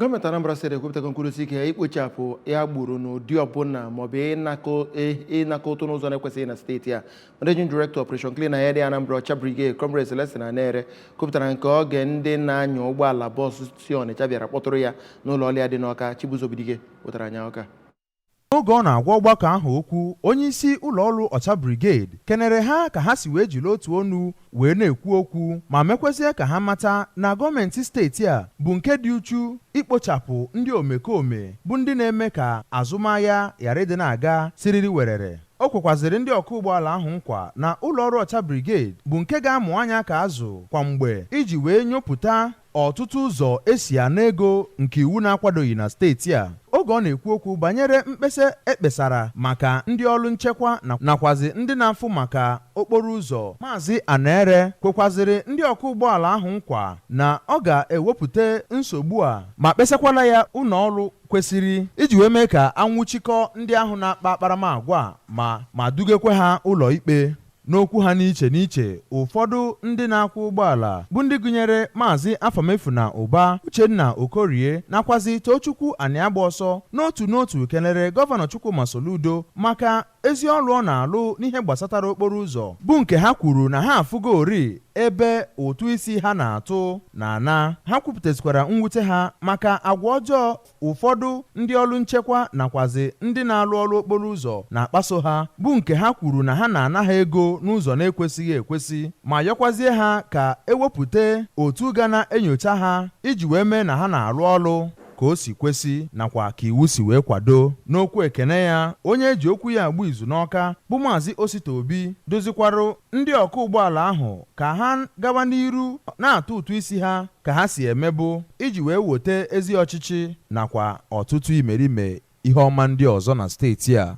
Gọọmenti Anambra sịrị ekwupụta nkwurusi ike ikpochapụ ya gburu n'ụdị ọbụla maọbụ ịnakọ ụtụ n'ụzọ na-ekwesịghị na steeti a. Managing Director Operation Clean Air Anambra Ọcha Brigade Comrade Celestin Anere kwupụtara nke oge ndị na-anya ụgbọala bọọsụ si Ọnịcha bịara kpọtụrụ ya n'ụlọ ọrụ ya dị n'Ọka. Chibuzobidige wetara anya Ọka. Oge ọ na-agwa ọgbakọ ahụ okwu, onye isi ụlọ ọrụ Ọcha Brigade kenere ha ka ha si wee jiri otu onu wee na-ekwu okwu ma mekwezie ka ha mata na gọọmenti steeti a bụ nke dị uchu ikpochapụ ndị omekome bụ ndị na-eme ka azụmahịa ghara ịdị na-aga siriri werere. O kwekwaziri ndị ọkụ ụgbọala ahụ nkwa na ụlọ ọrụ Ọcha Brigade bụ nke ga-amụ anya ka azụ kwa mgbe iji wee nyopụta ọtụtụ ụzọ esi ana ego nke iwu na-akwadoghị na steeti a. Oge ọ na-ekwu okwu banyere mkpesa ekpesara maka ndị ọrụ nchekwa nakwazi ndị na-afụ maka okporo ụzọ, Maazị Anere kwekwaziri ndị ọkụ ụgbọala ahụ nkwa na ọ ga-ewepụta nsogbu a ma kpesakwala ya ụlọ ọrụ kwesịrị iji wee mee ka anwụchikọ ndị ahụ na-akpa akparamagwa ma dugekwe ha ụlọ ikpe. N'okwu ha n'iche ụfọdụ ndị na-akwụ ụgbọala bụ ndị gụnyere Maazị Afamefuna Ụba, Uchenna Okorie nakwazi Tochukwu Aniagba ọsọ n'otu kelere Gọvanọ Chukwuma Soludo maka ezi ọrụ ọ na-alụ n'ihe gbasatara okporo ụzọ bụ nke ha kwuru na ha afụgori ebe ụtụ isi ha na-atụ na ha kwupụtazikwara mwute ha maka agwa ọjọọ ụfọdụ ndị ọrụ nchekwa nakwazi ndị na-alụ ọrụ okporo ụzọ na-akpaso ha bụ nke ha kwuru na ha na-ana ha ego n'ụzọ na-ekwesịghị ekwesị ma yọkwazie ha ka ewepụta otu ga na-enyocha ha iji wee mee na ha na-arụ ọrụ ka o si kwesị nakwa ka iwu si wee kwado. N'okwu ekene ya, onye eji okwu ya agba izu n'Ọka bụ Maazị Osita Obi dozikwarụ ndị ọkụ ụgbọala ahụ ka ha gawa n'iru na-atụ ụtụ isi ha ka ha si emebu iji wee wote ezi ọchịchị nakwa ọtụtụ imerime ihe ọma ndị ọzọ na steeti a.